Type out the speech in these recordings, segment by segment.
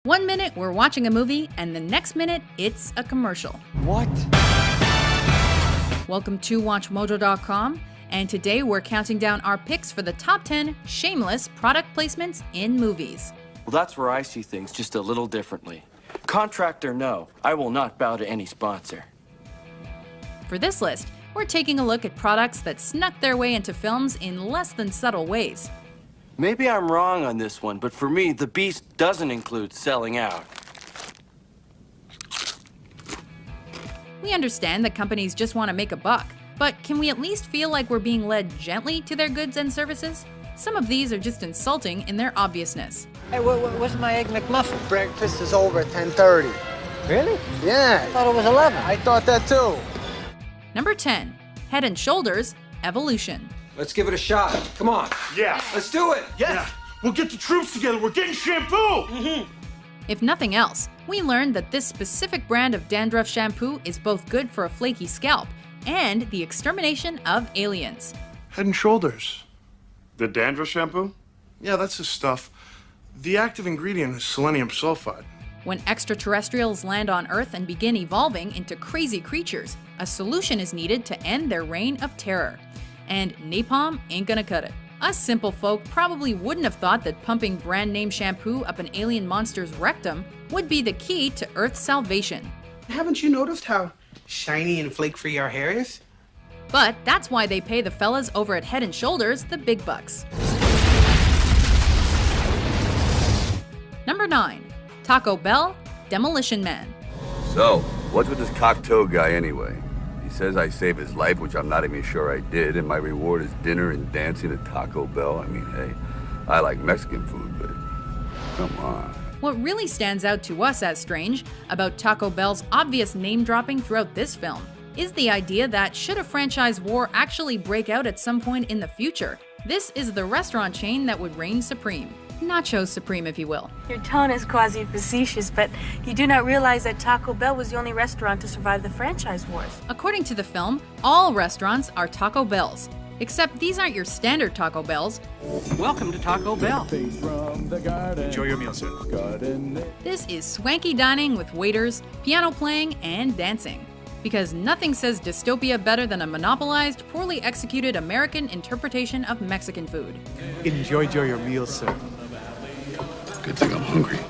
1 minute we're watching a movie, and the next minute it's a commercial. What? Welcome to WatchMojo.com, and today we're counting down our picks for the top 10 shameless product placements in movies. Well, that's where I see things just a little differently. Contract or no, I will not bow to any sponsor. For this list, we're taking a look at products that snuck their way into films in less than subtle ways. Maybe I'm wrong on this one, but for me, the beast doesn't include selling out. We understand that companies just want to make a buck, but can we at least feel like we're being led gently to their goods and services? Some of these are just insulting in their obviousness. Hey, where's my Egg McMuffin? Breakfast is over at 10:30. Really? Yeah. I thought it was 11. I thought that too. Number 10, Head & Shoulders Evolution. Let's give it a shot. Come on. Yeah. Let's do it. Yeah. We'll get the troops together. We're getting shampoo. If nothing else, we learned that this specific brand of dandruff shampoo is both good for a flaky scalp and the extermination of aliens. Head and Shoulders. The dandruff shampoo? Yeah, that's the stuff. The active ingredient is selenium sulfide. When extraterrestrials land on Earth and begin evolving into crazy creatures, a solution is needed to end their reign of terror. And napalm ain't gonna cut it. Us simple folk probably wouldn't have thought that pumping brand name shampoo up an alien monster's rectum would be the key to Earth's salvation. Haven't you noticed how shiny and flake-free our hair is? But that's why they pay the fellas over at Head & Shoulders the big bucks. Number 9, Taco Bell Demolition Man. So, what's with this cock-toe guy anyway? He says I saved his life, which I'm not even sure I did, and my reward is dinner and dancing at Taco Bell. I mean, hey, I like Mexican food, but come on. What really stands out to us as strange about Taco Bell's obvious name-dropping throughout this film is the idea that should a franchise war actually break out at some point in the future, this is the restaurant chain that would reign supreme. Nacho supreme, if you will. Your tone is quasi-facetious, but you do not realize that Taco Bell was the only restaurant to survive the franchise wars. According to the film, all restaurants are Taco Bells. Except these aren't your standard Taco Bells. Welcome to Taco Bell. Enjoy your meal, sir. This is swanky dining with waiters, piano playing, and dancing. Because nothing says dystopia better than a monopolized, poorly executed American interpretation of Mexican food. Enjoy your meal, sir. Good thing I'm hungry.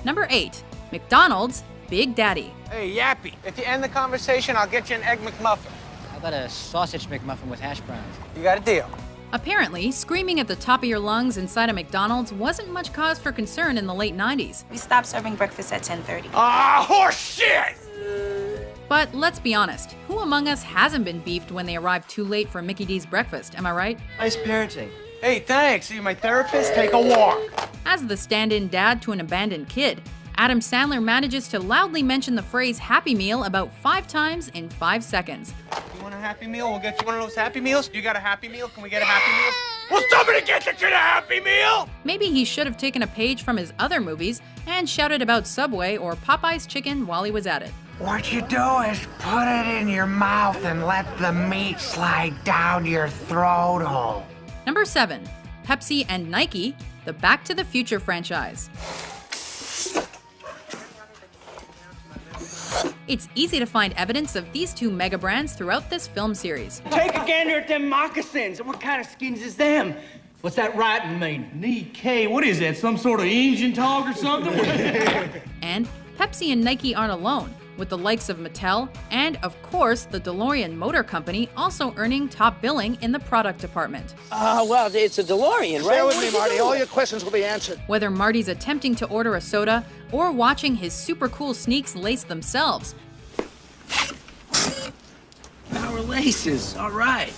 Number 8, McDonald's Big Daddy. Hey, Yappy, if you end the conversation, I'll get you an Egg McMuffin. How about a sausage McMuffin with hash browns? You got a deal. Apparently, screaming at the top of your lungs inside a McDonald's wasn't much cause for concern in the late 90s. We stopped serving breakfast at 10:30. Ah, horse shit! But let's be honest, who among us hasn't been beefed when they arrived too late for Mickey D's breakfast, am I right? Nice parenting. Hey, thanks. Are you my therapist? Take a walk. As the stand-in dad to an abandoned kid, Adam Sandler manages to loudly mention the phrase Happy Meal about 5 times in 5 seconds. You want a Happy Meal? We'll get you one of those Happy Meals. You got a Happy Meal? Can we get a Happy Meal? Will somebody get the kid a Happy Meal? Maybe he should have taken a page from his other movies and shouted about Subway or Popeye's chicken while he was at it. What you do is put it in your mouth and let the meat slide down your throat hole. Number 7, Pepsi and Nike, the Back to the Future franchise. It's easy to find evidence of these two mega brands throughout this film series. Take a gander at them moccasins. What kind of skins is them? What's that writing mean? Nikkei. What is that? Some sort of engine talk or something? And Pepsi and Nike aren't alone, with the likes of Mattel and, of course, the DeLorean Motor Company also earning top billing in the product department. Well, it's a DeLorean, right? Bear with me, Marty. All your questions will be answered. Whether Marty's attempting to order a soda or watching his super cool sneaks lace themselves, Power laces. All right.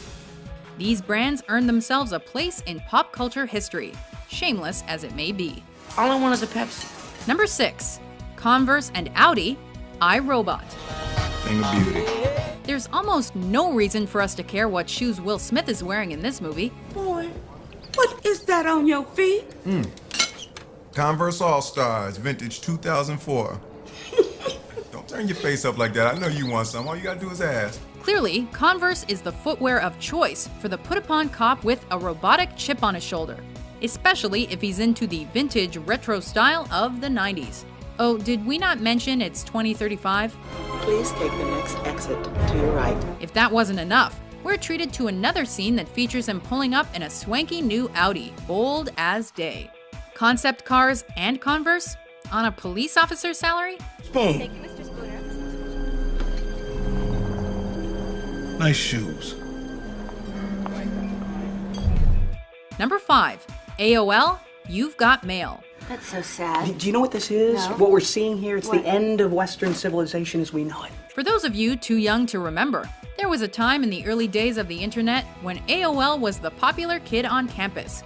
these brands earn themselves a place in pop culture history, shameless as it may be. All I want is a Pepsi. Number 6, Converse and Audi, iRobot. Thing of beauty. There's almost no reason for us to care what shoes Will Smith is wearing in this movie. Boy, what is that on your feet? Converse All-Stars, vintage 2004. Don't turn your face up like that. I know you want some. All you gotta do is ask. Clearly, Converse is the footwear of choice for the put-upon cop with a robotic chip on his shoulder. especially if he's into the vintage retro style of the 90s. Oh, did we not mention it's 2035? Please take the next exit to your right. If that wasn't enough, we're treated to another scene that features him pulling up in a swanky new Audi, bold as day. Concept cars and Converse? On a police officer's salary? Spoon. Thank you, Mr. Spooner. Nice shoes. Number 5. AOL, You've Got Mail. That's so sad. Do you know what this is? No. What we're seeing here? It's What? the end of Western civilization as we know it. For those of you too young to remember, there was a time in the early days of the internet when AOL was the popular kid on campus.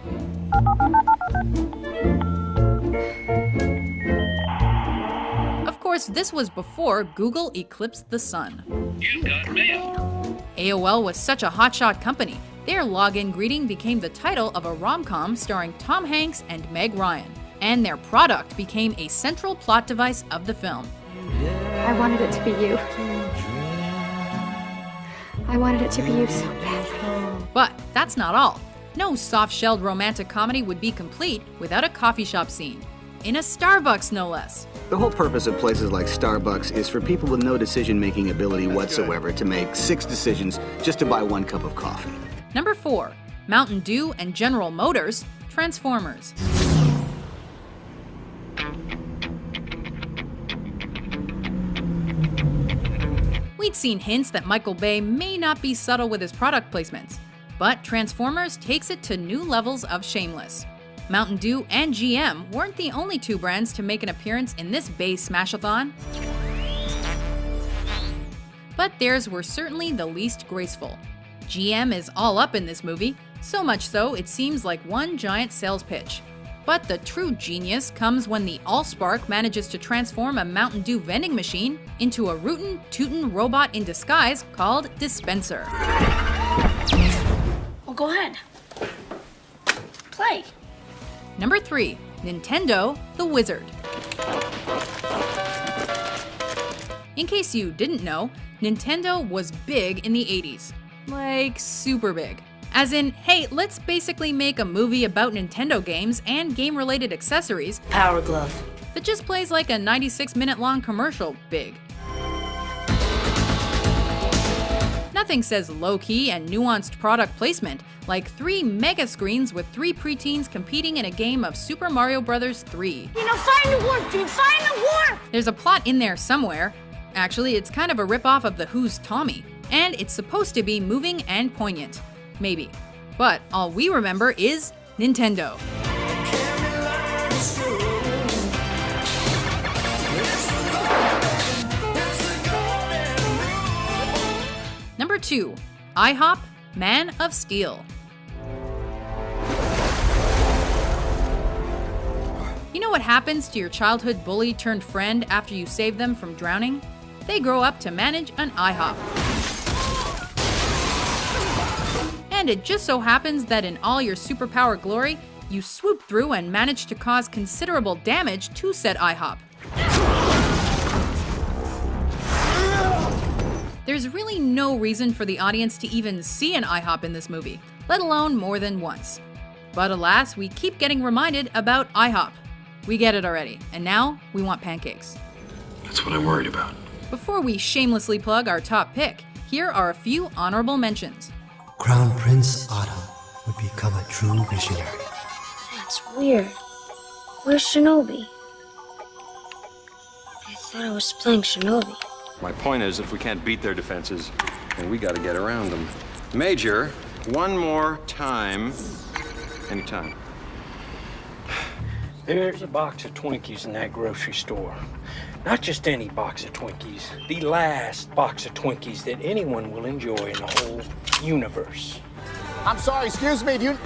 Of course, this was before Google eclipsed the sun. You got mail. AOL was such a hotshot company, their login greeting became the title of a rom-com starring Tom Hanks and Meg Ryan, and their product became a central plot device of the film. I wanted it to be you. I wanted it to be you so badly. But that's not all. No soft-shelled romantic comedy would be complete without a coffee shop scene. In a Starbucks, no less. The whole purpose of places like Starbucks is for people with no decision-making ability whatsoever to make 6 decisions just to buy 1 cup of coffee. Number 4. Mountain Dew and General Motors, Transformers. We'd seen hints that Michael Bay may not be subtle with his product placements, but Transformers takes it to new levels of Shameless. Mountain Dew and GM weren't the only 2 brands to make an appearance in this Bay smash-a-thon, but theirs were certainly the least graceful. GM is all up in this movie, so much so it seems like one giant sales pitch. But the true genius comes when the Allspark manages to transform a Mountain Dew vending machine into a rootin' tootin' robot in disguise called Dispenser. Well, go ahead. Play. Number 3. Nintendo, the Wizard. In case you didn't know, Nintendo was big in the 80s. Like, super big. As in, hey, let's basically make a movie about Nintendo games and game-related accessories. Power Glove. That just plays like a 96-minute long commercial big. Nothing says low-key and nuanced product placement like 3 mega screens with 3 preteens competing in a game of Super Mario Bros. 3. You know, find the warp, dude! Find the warp! There's a plot in there somewhere. Actually, it's kind of a ripoff of The Who's Tommy, and it's supposed to be moving and poignant. Maybe. But all we remember is Nintendo. Number 2. IHOP, Man of Steel. You know what happens to your childhood bully turned friend after you save them from drowning? They grow up to manage an IHOP. And it just so happens that in all your superpower glory, you swoop through and manage to cause considerable damage to said IHOP. There's really no reason for the audience to even see an IHOP in this movie, let alone more than once. But alas, we keep getting reminded about IHOP. We get it already, and now we want pancakes. That's what I'm worried about. Before we shamelessly plug our top pick, here are a few honorable mentions. Crown Prince Otto would become a true visionary. That's weird. Where's Shinobi? I thought I was playing Shinobi. My point is, if we can't beat their defenses, then we gotta get around them. Major, one more time. Anytime. There's a box of Twinkies in that grocery store. Not just any box of Twinkies, the last box of Twinkies that anyone will enjoy in the whole universe. I'm sorry, excuse me, do you...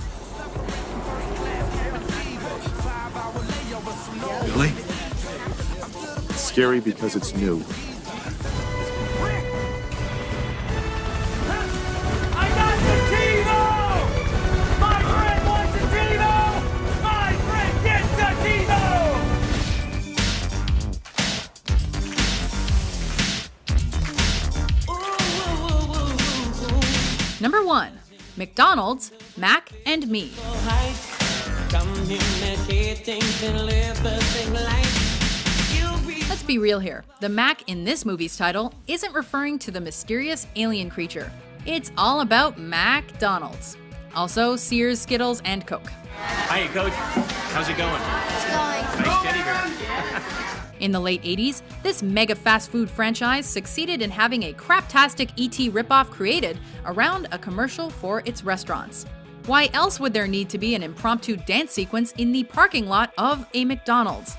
Really? It's scary because it's new. I got the TiVo! My friend wants a TiVo! My friend gets a TiVo! Number 1. McDonald's, Mac and Me. Let's be real here. The Mac in this movie's title isn't referring to the mysterious alien creature. It's all about McDonald's. Also, Sears, Skittles, and Coke. Hi, Coach. How's it going? It's going. Nice teddy bear. In the late 80s, this mega fast food franchise succeeded in having a craptastic E.T. ripoff created around a commercial for its restaurants. Why else would there need to be an impromptu dance sequence in the parking lot of a McDonald's?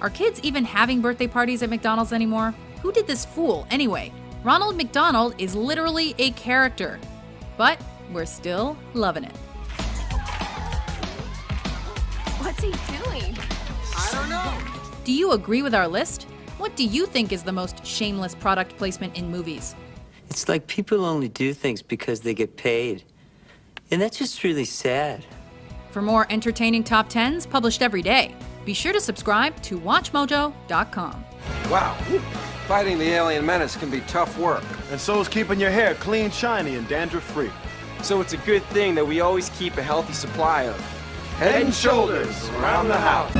Are kids even having birthday parties at McDonald's anymore? Who did this fool anyway? Ronald McDonald is literally a character, but we're still loving it. What's he doing? I don't know. Do you agree with our list? What do you think is the most shameless product placement in movies? It's like people only do things because they get paid. And that's just really sad. For more entertaining top 10s published every day, be sure to subscribe to WatchMojo.com. Wow. Fighting the alien menace can be tough work. And so is keeping your hair clean, shiny, and dandruff-free. So it's a good thing that we always keep a healthy supply of Head and Shoulders around the house.